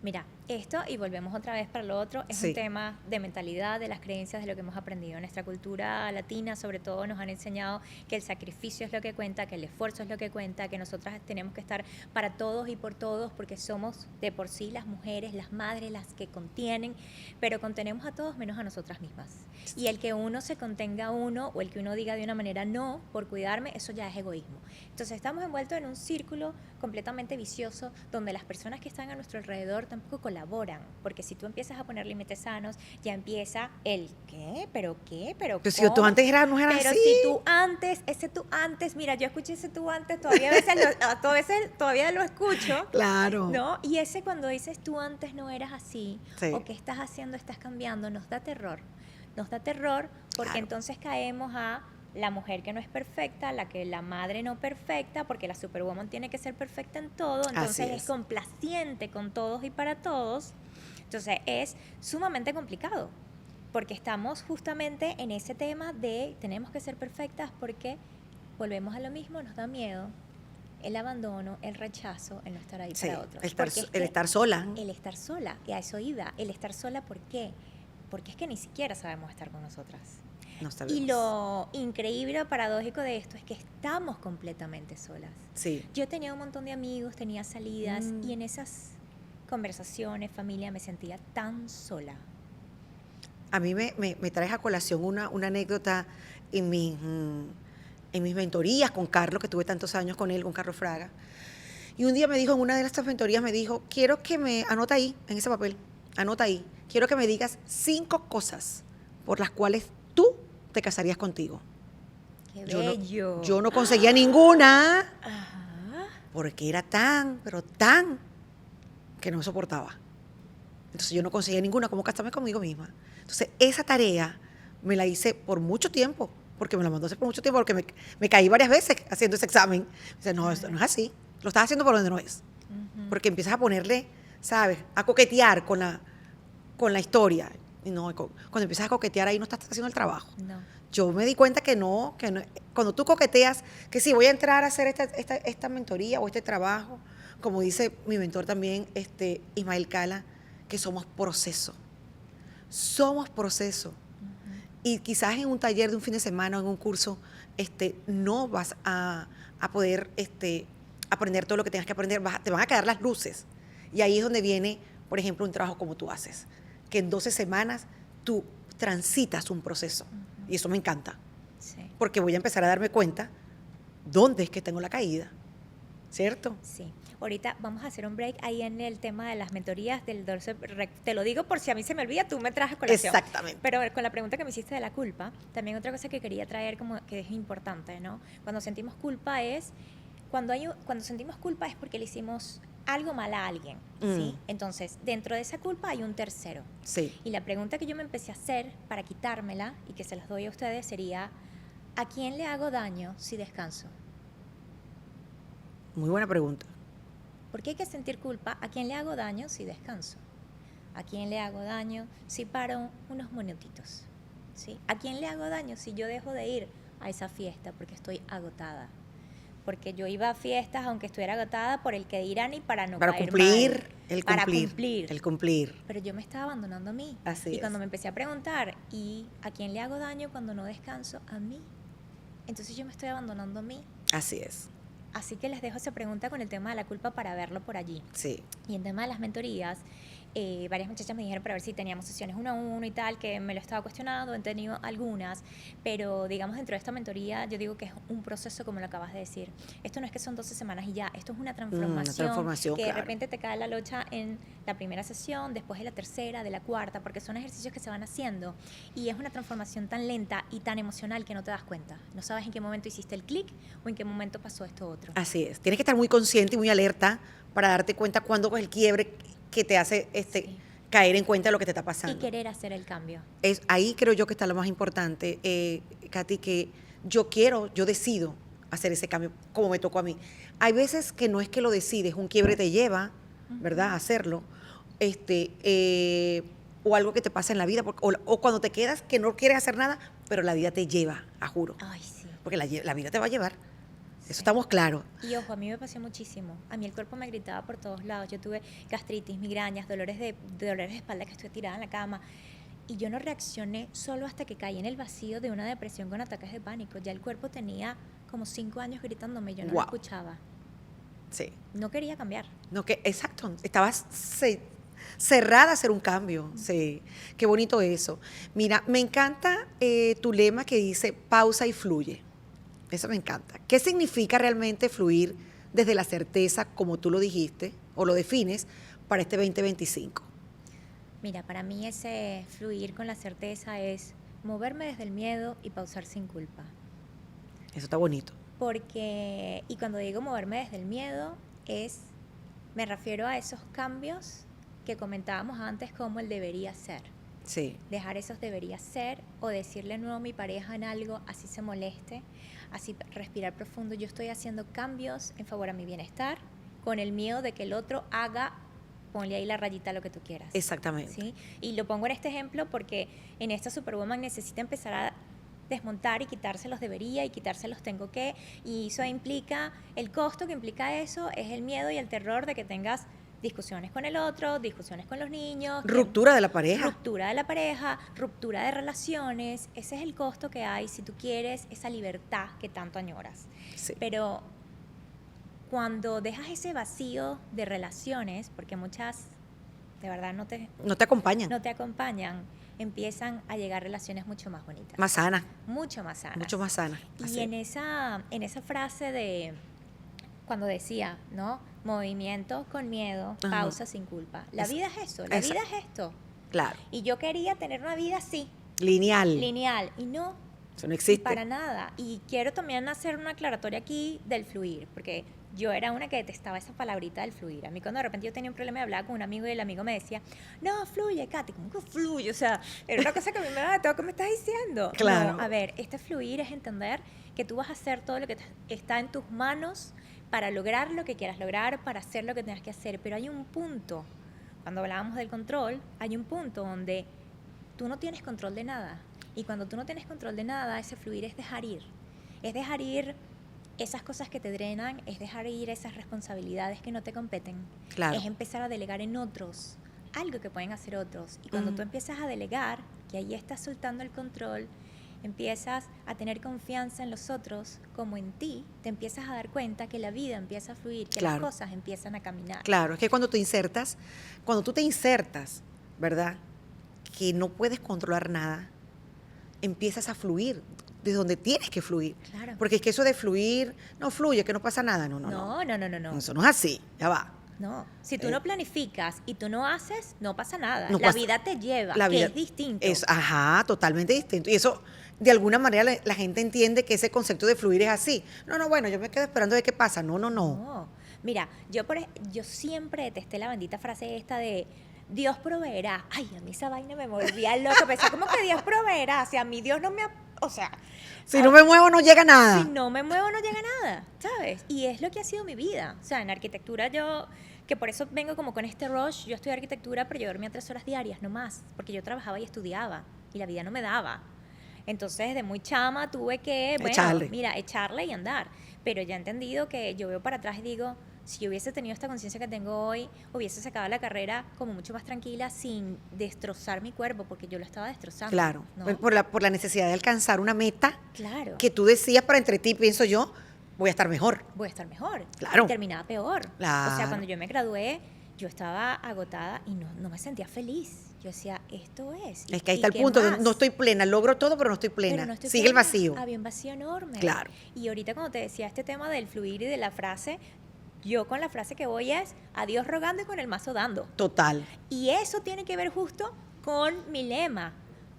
Mira, esto, y volvemos otra vez para lo otro, es Sí. un tema de mentalidad, de las creencias, de lo que hemos aprendido. En nuestra cultura latina, sobre todo, nos han enseñado que el sacrificio es lo que cuenta, que el esfuerzo es lo que cuenta, que nosotras tenemos que estar para todos y por todos, porque somos de por sí las mujeres, las madres, las que contienen, pero contenemos a todos menos a nosotras mismas. Y el que uno se contenga a uno, o el que uno diga de una manera no, por cuidarme, eso ya es egoísmo. Entonces estamos envueltos en un círculo completamente vicioso, donde las personas que están a nuestro alrededor tampoco colaboran, porque si tú empiezas a poner límites sanos, ya empieza el ¿qué? ¿Pero qué? ¿Pero Pero si cómo? tú antes no eras Pero así. si tú antes, ese tú antes, mira, yo escuché ese tú antes, todavía a veces todavía lo escucho, Claro. ¿no? Y ese cuando dices tú antes no eras así, Sí. o qué estás haciendo, estás cambiando, nos da terror. Nos da terror porque Claro. entonces caemos a la mujer que no es perfecta, la madre no perfecta, porque la superwoman tiene que ser perfecta en todo, entonces Así es es. complaciente con todos y para todos. Entonces es sumamente complicado, porque estamos justamente en ese tema de tenemos que ser perfectas porque volvemos a lo mismo, nos da miedo el abandono, el rechazo, el no estar ahí Sí, para otros. el Porque es estar que sola. el estar sola, y a eso iba, el estar sola, ¿por qué? porque es que ni siquiera sabemos estar con nosotras. No sabemos. Y lo increíble o paradójico de esto es que estamos completamente solas. Sí. Yo tenía un montón de amigos, tenía salidas y en esas conversaciones, familia, me sentía tan sola. A mí me traes a colación una anécdota en mis mentorías con Carlos, que tuve tantos años con él, con Carlos Fraga. Y un día me dijo, en una de estas mentorías me dijo, quiero que anota ahí, en ese papel, anota ahí, quiero que me digas 5 cosas por las cuales tú te casarías contigo. ¡Qué bello! Yo no conseguía ninguna, Ajá. porque era tan, pero tan, que no me soportaba. Entonces yo no conseguía ninguna, como casarme conmigo misma. Entonces esa tarea me la hice por mucho tiempo, porque me la mandó a hacer por mucho tiempo, porque me caí varias veces haciendo ese examen. Dice, no, esto no es así. Lo estás haciendo por donde no es. Porque empiezas a ponerle, ¿sabes? A coquetear con la historia. Y no, cuando empiezas a coquetear ahí no estás haciendo el trabajo. No. Yo me di cuenta que no, cuando tú coqueteas, que sí, voy a entrar a hacer esta mentoría o este trabajo, como dice mi mentor también, Ismael Cala, que somos proceso. Somos proceso. Y quizás en un taller de un fin de semana o en un curso, no vas a poder aprender todo lo que tengas que aprender, te van a quedar las luces. Y ahí es donde viene, por ejemplo, un trabajo como tú haces, que en 12 semanas tú transitas un proceso. Y eso me encanta. Sí. Porque voy a empezar a darme cuenta dónde es que tengo la caída, ¿cierto? Sí. Ahorita vamos a hacer un break ahí en el tema de las mentorías del dorso. Te lo digo por si a mí se me olvida, tú me traes colación. Exactamente. Pero con la pregunta que me hiciste de la culpa, también otra cosa que quería traer como que es importante, ¿no? Cuando sentimos culpa cuando sentimos culpa es porque le hicimos algo mal a alguien, ¿sí? Entonces, dentro de esa culpa hay un tercero. Sí. Y la pregunta que yo me empecé a hacer para quitármela y que se las doy a ustedes sería, ¿a quién le hago daño si descanso? Muy buena pregunta. Porque hay que sentir culpa. ¿A quién le hago daño si descanso? ¿A quién le hago daño si paro unos minutitos? ¿Sí? ¿A quién le hago daño si yo dejo de ir a esa fiesta porque estoy agotada? Porque yo iba a fiestas aunque estuviera agotada por el que dirán y para no caer mal. Para cumplir. El cumplir. Pero yo me estaba abandonando a mí. Así y es. cuando me empecé a preguntar, ¿y a quién le hago daño cuando no descanso? A mí. Entonces yo me estoy abandonando a mí. Así es. Así que les dejo esa pregunta con el tema de la culpa para verlo por allí. Sí. Y en tema de las mentorías, varias muchachas me dijeron para ver si teníamos sesiones 1 a 1 y tal, que me lo estaba cuestionando, he tenido algunas, pero digamos dentro de esta mentoría yo digo que es un proceso como lo acabas de decir. Esto no es que son 12 semanas y ya, esto es una transformación, que de repente te cae la locha en la primera sesión, después de la tercera, de la cuarta, porque son ejercicios que se van haciendo y es una transformación tan lenta y tan emocional que no te das cuenta. No sabes en qué momento hiciste el clic o en qué momento pasó esto otro. Así es. Tienes que estar muy consciente y muy alerta para darte cuenta cuándo es el quiebre que te hace Sí. caer en cuenta de lo que te está pasando. Y querer hacer el cambio. Ahí creo yo que está lo más importante, Katy, que yo decido hacer ese cambio como me tocó a mí. Hay veces que no es que lo decides, un quiebre te lleva, ¿verdad?, a hacerlo, o algo que te pasa en la vida, o cuando te quedas que no quieres hacer nada, pero la vida te lleva, a juro. Ay, sí. Porque la vida te va a llevar. Sí. Eso estamos claros. Y ojo, a mí me pasó muchísimo. A mí el cuerpo me gritaba por todos lados. Yo tuve gastritis, migrañas, dolores de espalda que estuve tirada en la cama. Y yo no reaccioné solo hasta que caí en el vacío de una depresión con ataques de pánico. Ya el cuerpo tenía como 5 años gritándome, yo no lo escuchaba. Sí. No quería cambiar. No, exacto. Estabas cerrada a hacer un cambio. Sí. Qué bonito eso. Mira, me encanta tu lema que dice pausa y fluye. Eso me encanta. ¿Qué significa realmente fluir desde la certeza, como tú lo dijiste, o lo defines, para este 2025? Mira, para mí ese fluir con la certeza es moverme desde el miedo y pausar sin culpa. Eso está bonito. Y cuando digo moverme desde el miedo, me refiero a esos cambios que comentábamos antes como el debería ser. Sí. Dejar esos debería ser o decirle no a mi pareja en algo, así se moleste, así respirar profundo. Yo estoy haciendo cambios en favor a mi bienestar con el miedo de que el otro haga, ponle ahí la rayita a lo que tú quieras. Exactamente. ¿Sí? Y lo pongo en este ejemplo porque en esta Superwoman necesita empezar a desmontar y quitarse los debería y quitarse los tengo que, y eso implica, el costo que implica eso es el miedo y el terror de que tengas discusiones con el otro, discusiones con los niños. Ruptura de la pareja. Ruptura de la pareja, ruptura de relaciones. Ese es el costo que hay si tú quieres esa libertad que tanto añoras. Sí. Pero cuando dejas ese vacío de relaciones, porque muchas de verdad No te acompañan. no te acompañan, empiezan a llegar relaciones mucho más bonitas. Más sanas. Mucho más sanas. Mucho más sanas. Y en esa frase de cuando decía, ¿no? Movimiento con miedo, Ajá. pausa sin culpa. La vida es eso, la esa- vida es esto. Claro. Y yo quería tener una vida así, Lineal. lineal, y no, Eso no y existe. para nada. Y quiero también hacer una aclaratoria aquí del fluir, porque yo era una que detestaba esa palabrita del fluir. A mí cuando de repente yo tenía un problema y hablaba con un amigo y el amigo me decía, no, fluye, Katy, ¿cómo que fluye? O sea, era una cosa que a mí me daba todo, ¿qué me estás diciendo? Claro. No, a ver, este fluir es entender que tú vas a hacer todo lo que está en tus manos para lograr lo que quieras lograr, para hacer lo que tengas que hacer. Pero hay un punto, cuando hablábamos del control, hay un punto donde tú no tienes control de nada. Y cuando tú no tienes control de nada, ese fluir es dejar ir. Es dejar ir esas cosas que te drenan, es dejar ir esas responsabilidades que no te competen. Claro. Es empezar a delegar en otros, algo que pueden hacer otros. Y cuando tú empiezas a delegar, que ahí estás soltando el control, empiezas a tener confianza en los otros como en ti, te empiezas a dar cuenta que la vida empieza a fluir, que Claro. las cosas empiezan a caminar. Claro, es que cuando tú te insertas, ¿verdad? Que no puedes controlar nada, empiezas a fluir de donde tienes que fluir. Claro. Porque es que eso de fluir, no fluye, que no pasa nada. No. No. Eso no es así, ya va. No, si tú no planificas y tú no haces, no pasa nada. No la pasa- vida te lleva, La que vida es distinto. Ajá, totalmente distinto. Y eso, de alguna manera, la gente entiende que ese concepto de fluir es así. No, bueno, yo me quedo esperando de qué pasa. No. No. Mira, yo siempre detesté la bendita frase esta de Dios proveerá. Ay, a mí esa vaina me volvía loca. Pensaba, ¿cómo que Dios proveerá? O sea, a mí Dios no me... O sea... Si no me muevo, no llega nada. Si no me muevo, no llega nada, ¿sabes? Y es lo que ha sido mi vida. O sea, en arquitectura yo, que por eso vengo como con este rush, yo estudié arquitectura, pero yo dormía 3 horas diarias, no más, porque yo trabajaba y estudiaba, y la vida no me daba. Entonces, desde muy chama tuve que, echarle y andar. Pero ya he entendido que yo veo para atrás y digo, si yo hubiese tenido esta conciencia que tengo hoy, hubiese sacado la carrera como mucho más tranquila, sin destrozar mi cuerpo, porque yo lo estaba destrozando. Claro, ¿no? por la necesidad de alcanzar una meta Claro. que tú decías para entre ti, pienso yo, voy a estar mejor. Voy a estar mejor. Claro. Y terminaba peor. Claro. O sea, cuando yo me gradué, yo estaba agotada y no me sentía feliz. Yo decía, esto es. Es que ahí ¿y está el qué punto, más? no estoy plena, logro todo, pero no estoy plena. Pero no estoy Sigue el plena. vacío. Había un vacío enorme. Claro. Y ahorita cuando te decía este tema del fluir y de la frase, yo con la frase que voy es, a Dios rogando y con el mazo dando. Total. Y eso tiene que ver justo con mi lema.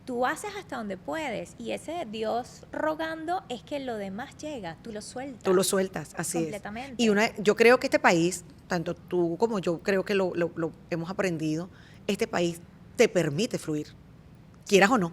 Tú haces hasta donde puedes. Y ese de Dios rogando es que lo demás llega. Tú lo sueltas. Tú lo sueltas, así Completamente. es. Y yo creo que este país, tanto tú como yo creo que lo hemos aprendido, este país te permite fluir, quieras o no,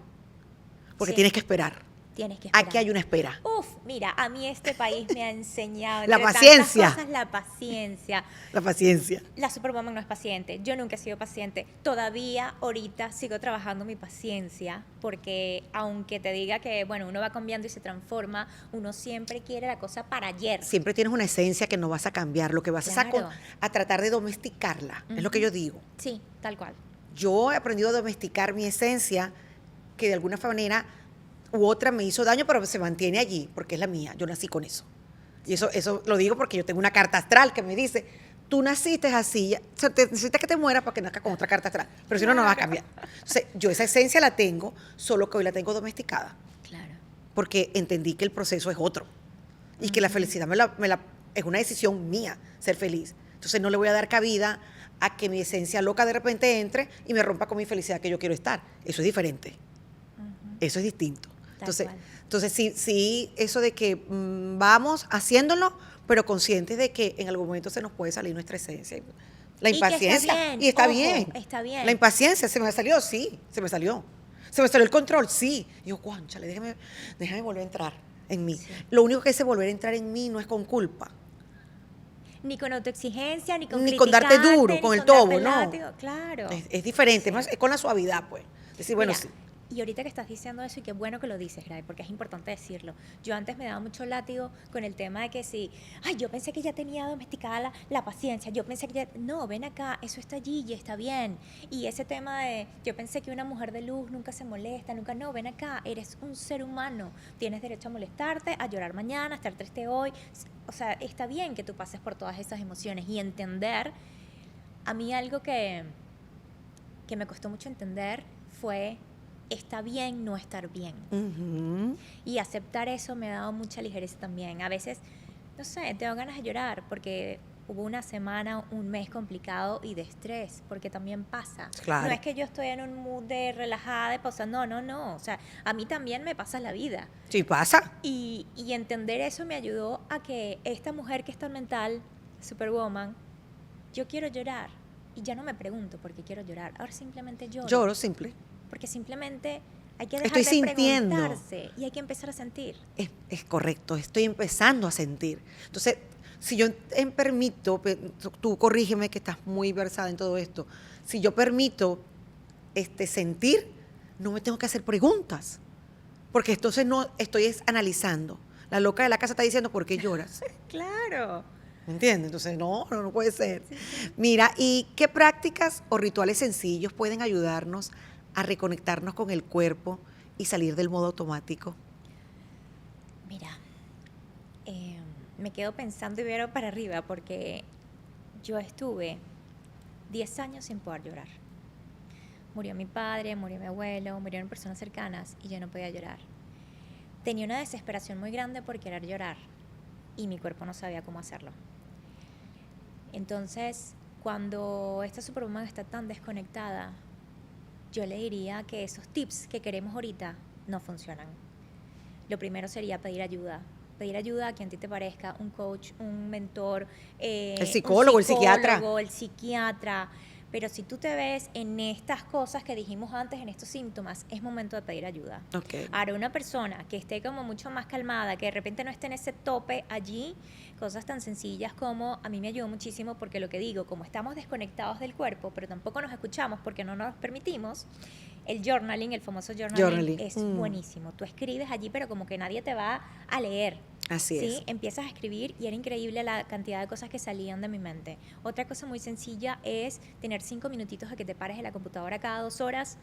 porque Sí. tienes que esperar. Tienes que esperar. Aquí hay una espera. Uf, mira, a mí este país me ha enseñado La entre tantas paciencia. cosas, la paciencia. La paciencia. La Superwoman no es paciente. Yo nunca he sido paciente. Todavía ahorita sigo trabajando mi paciencia porque aunque te diga que bueno, uno va cambiando y se transforma, uno siempre quiere la cosa para ayer. Siempre tienes una esencia que no vas a cambiar, lo que vas Claro. a tratar de domesticarla, es lo que yo digo. Sí, tal cual. Yo he aprendido a domesticar mi esencia, que de alguna manera u otra me hizo daño, pero se mantiene allí, porque es la mía. Yo nací con eso. Y eso lo digo porque yo tengo una carta astral que me dice, tú naciste así, o sea, necesitas que te mueras para que nazcas con otra carta astral. Pero si no, no vas a cambiar. Entonces, yo esa esencia la tengo, solo que hoy la tengo domesticada, Claro. porque entendí que el proceso es otro. Y que la felicidad es una decisión mía, ser feliz. Entonces, no le voy a dar cabida a que mi esencia loca de repente entre y me rompa con mi felicidad que yo quiero estar. Eso es diferente. Eso es distinto. Tal Entonces, cual. sí, eso de que vamos haciéndolo, pero conscientes de que en algún momento se nos puede salir nuestra esencia. La Y que está impaciencia. bien, Y está ojo, bien. está bien. La impaciencia, ¿se me salió? Sí, se me salió. Se me salió el control, sí. Y yo, cónchale, déjame volver a entrar en mí. Sí. Lo único que es volver a entrar en mí no es con culpa. Ni con autoexigencia, ni con Ni con darte duro, criticarte, con ni el tobo, darte no. látigo. Claro. Es diferente, es con la suavidad, pues. Decir, bueno, Mira, sí. Y ahorita que estás diciendo eso, y qué bueno que lo dices, Gray, porque es importante decirlo. Yo antes me daba mucho látigo con el tema de que si, ay, yo pensé que ya tenía domesticada la paciencia, yo pensé que ya, no, ven acá, eso está allí y está bien. Y ese tema de, yo pensé que una mujer de luz nunca se molesta, nunca, no, ven acá, eres un ser humano, tienes derecho a molestarte, a llorar mañana, a estar triste hoy. O sea, está bien que tú pases por todas esas emociones y entender, a mí algo que me costó mucho entender fue, está bien no estar bien. Ujú. Y aceptar eso me ha dado mucha ligereza también. A veces, no sé, tengo ganas de llorar porque hubo una semana, un mes complicado y de estrés, porque también pasa. Claro. No es que yo estoy en un mood de relajada, de pausa, no, no, no. O sea, a mí también me pasa la vida. Sí, pasa. Y entender eso me ayudó a que esta mujer que es tan mental, Superwoman, yo quiero llorar. Y ya no me pregunto por qué quiero llorar. Ahora simplemente lloro. Lloro simple. Porque simplemente hay que dejar Estoy de sintiendo. preguntarse y hay que empezar a sentir. Es correcto, estoy empezando a sentir. Entonces, si yo permito, tú corrígeme que estás muy versada en todo esto, si yo permito sentir, no me tengo que hacer preguntas, porque entonces no estoy analizando. La loca de la casa está diciendo, ¿por qué lloras? Claro. ¿Me entiendes? Entonces, no puede ser. Mira, ¿y qué prácticas o rituales sencillos pueden ayudarnos a reconectarnos con el cuerpo y salir del modo automático? Mira, me quedo pensando y veo para arriba porque yo estuve 10 años sin poder llorar. Murió mi padre, murió mi abuelo, murieron personas cercanas y yo no podía llorar. Tenía una desesperación muy grande por querer llorar y mi cuerpo no sabía cómo hacerlo. Entonces, cuando esta Superwoman está tan desconectada, yo le diría que esos tips que queremos ahorita no funcionan. Lo primero sería pedir ayuda a quien a ti te parezca, un coach, un mentor, El psicólogo, el psiquiatra. el psiquiatra. Pero si tú te ves en estas cosas que dijimos antes, en estos síntomas, es momento de pedir ayuda. Okay. Ahora, una persona que esté como mucho más calmada, que de repente no esté en ese tope allí, cosas tan sencillas como, a mí me ayudó muchísimo porque lo que digo, como estamos desconectados del cuerpo, pero tampoco nos escuchamos porque no nos permitimos, el journaling, el famoso journaling. Es buenísimo. Tú escribes allí, pero como que nadie te va a leer. Así ¿sí? es. Empiezas a escribir y era increíble la cantidad de cosas que salían de mi mente. Otra cosa muy sencilla es tener 5 minutitos a que te pares en la computadora cada 2 horas,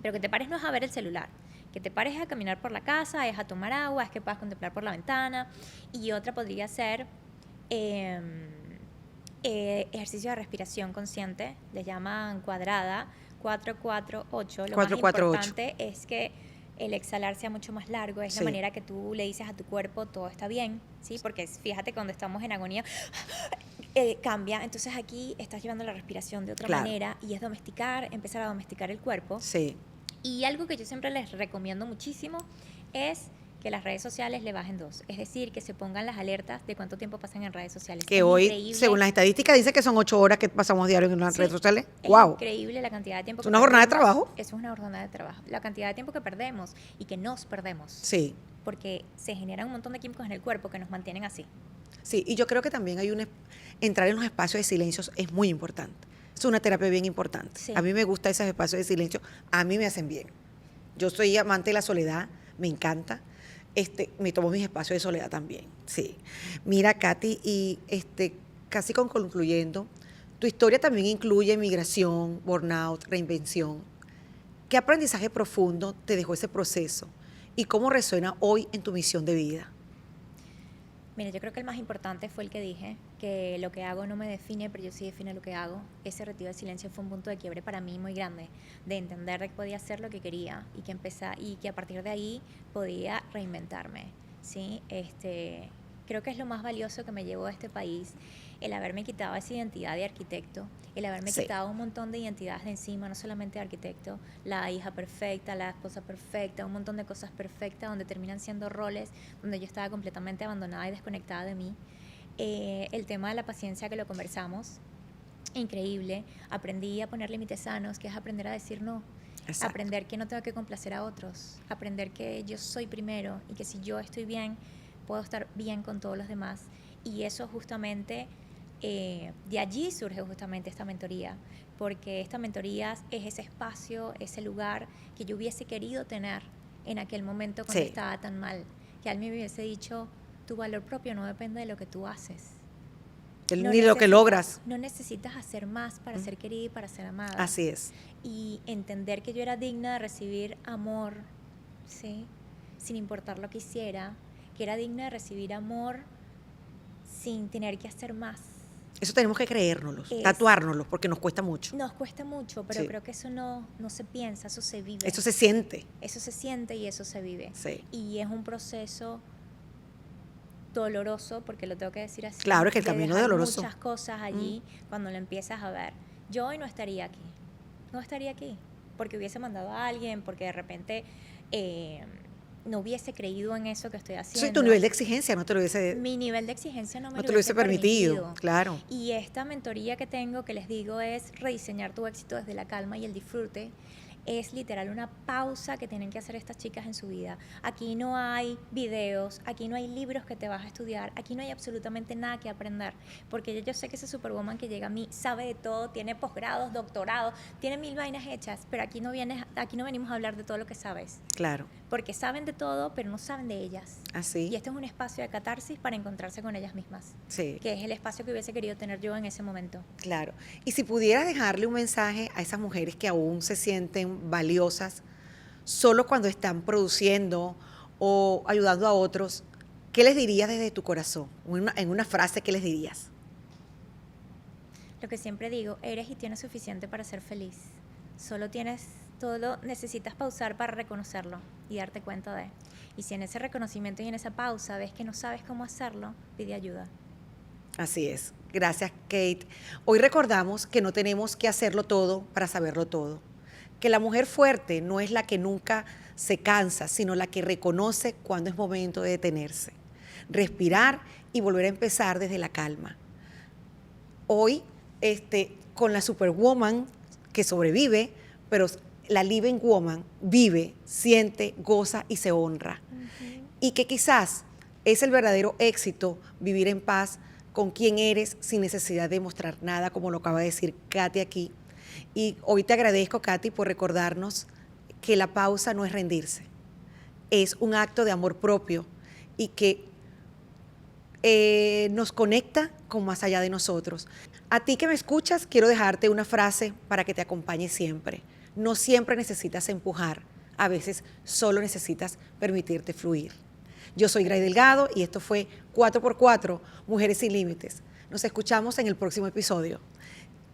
pero que te pares no es a ver el celular, que te pares a caminar por la casa, es a tomar agua, es que puedas contemplar por la ventana. Y otra podría ser ejercicio de respiración consciente, le llaman cuadrada, 4-4-8. Lo 4-4-8. más importante es que el exhalar sea mucho más largo, es Sí. la manera que tú le dices a tu cuerpo todo está bien, ¿sí? Porque fíjate cuando estamos en agonía cambia, entonces aquí estás llevando la respiración de otra manera y es empezar a domesticar el cuerpo. Sí. Y algo que yo siempre les recomiendo muchísimo es que las redes sociales le bajen 2, es decir, que se pongan las alertas de cuánto tiempo pasan en redes sociales. Que es hoy, increíble. según las estadísticas, dice que son 8 horas que pasamos diario en las Sí, redes sociales. Es ¡Wow! increíble la cantidad de tiempo ¿Es una jornada de trabajo? Es una jornada de trabajo. La cantidad de tiempo que perdemos y que nos perdemos. Sí. Porque se generan un montón de químicos en el cuerpo que nos mantienen así. Sí, y yo creo que también entrar en los espacios de silencios es muy importante. Es una terapia bien importante. Sí. A mí me gustan esos espacios de silencio, a mí me hacen bien. Yo soy amante de la soledad, me encanta. Me tomo mis espacios de soledad también, sí. Mira, Katy, y casi concluyendo, tu historia también incluye migración, burnout, reinvención. ¿Qué aprendizaje profundo te dejó ese proceso? ¿Y cómo resuena hoy en tu misión de vida? Mira, yo creo que el más importante fue el que dije, que lo que hago no me define, pero yo sí defino lo que hago. Ese retiro de silencio fue un punto de quiebre para mí muy grande, de entender que podía hacer lo que quería y que a partir de ahí podía reinventarme, ¿sí? Creo que es lo más valioso que me llevó a este país, el haberme quitado esa identidad de arquitecto, el haberme quitado un montón de identidades de encima, no solamente de arquitecto, la hija perfecta, la esposa perfecta, un montón de cosas perfectas donde terminan siendo roles donde yo estaba completamente abandonada y desconectada de mí. El tema de la paciencia que lo conversamos, increíble. Aprendí a poner límites sanos, que es aprender a decir no. Exacto. Aprender que no tengo que complacer a otros, aprender que yo soy primero y que si yo estoy bien, puedo estar bien con todos los demás. Y eso justamente, de allí surge justamente esta mentoría, porque esta mentoría es ese espacio, ese lugar que yo hubiese querido tener en aquel momento cuando Sí. estaba tan mal, que alguien me hubiese dicho, tu valor propio no depende de lo que tú haces. No Ni lo que necesitas- logras. No necesitas hacer más para ser querida y para ser amada. Así es. Y entender que yo era digna de recibir amor, ¿sí? Sin importar lo que hiciera, que era digna de recibir amor sin tener que hacer más. Eso tenemos que creérnoslos, Es- tatuárnoslos, porque nos cuesta mucho. Nos cuesta mucho, pero Sí. creo que eso no se piensa, eso se vive. Eso se siente. Eso se siente y eso se vive. Sí. Y es un proceso doloroso, porque lo tengo que decir así. Claro, es que el de camino es dejar doloroso. muchas cosas allí cuando lo empiezas a ver. Yo hoy no estaría aquí. No estaría aquí. Porque hubiese mandado a alguien, porque de repente no hubiese creído en eso que estoy haciendo. Eso tu nivel de exigencia no te lo hubiese, Mi nivel de exigencia no me no lo te lo hubiese permitido. Claro. Y esta mentoría que tengo, que les digo, es rediseñar tu éxito desde la calma y el disfrute. Es literal una pausa que tienen que hacer estas chicas en su vida. Aquí no hay videos, aquí no hay libros que te vas a estudiar, aquí no hay absolutamente nada que aprender. Porque yo sé que ese superwoman que llega a mí sabe de todo, tiene posgrados, doctorados, tiene 1000 vainas hechas, pero aquí no venimos a hablar de todo lo que sabes. Claro. Porque saben de todo, pero no saben de ellas. Así. Y este es un espacio de catarsis para encontrarse con ellas mismas, Sí. que es el espacio que hubiese querido tener yo en ese momento. Claro. Y si pudieras dejarle un mensaje a esas mujeres que aún se sienten valiosas solo cuando están produciendo o ayudando a otros, ¿qué les dirías desde tu corazón? En una frase, ¿qué les dirías? Lo que siempre digo, eres y tienes suficiente para ser feliz. Todo necesitas pausar para reconocerlo y darte cuenta de. Y si en ese reconocimiento y en esa pausa ves que no sabes cómo hacerlo, pide ayuda. Así es. Gracias, Kate. Hoy recordamos que no tenemos que hacerlo todo para saberlo todo. Que la mujer fuerte no es la que nunca se cansa, sino la que reconoce cuándo es momento de detenerse, respirar y volver a empezar desde la calma. Hoy, con la Superwoman que sobrevive, pero la Living Woman vive, siente, goza y se honra. Y que quizás es el verdadero éxito vivir en paz con quien eres sin necesidad de mostrar nada, como lo acaba de decir Katy aquí. Y hoy te agradezco, Katy, por recordarnos que la pausa no es rendirse, es un acto de amor propio y que nos conecta con más allá de nosotros. A ti que me escuchas, quiero dejarte una frase para que te acompañe siempre. No siempre necesitas empujar, a veces solo necesitas permitirte fluir. Yo soy Gray Delgado y esto fue 4x4, Mujeres sin Límites. Nos escuchamos en el próximo episodio.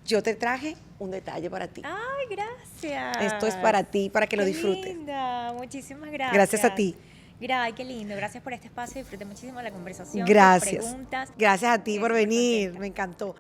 Yo te traje un detalle para ti. ¡Ay, gracias! Esto es para ti, para que lo Qué disfrutes. linda, muchísimas gracias. Gracias a ti. Ay, qué lindo, gracias por este espacio, disfruté muchísimo la conversación. Gracias. Tus preguntas. Gracias a ti por Estoy venir, contenta. me encantó.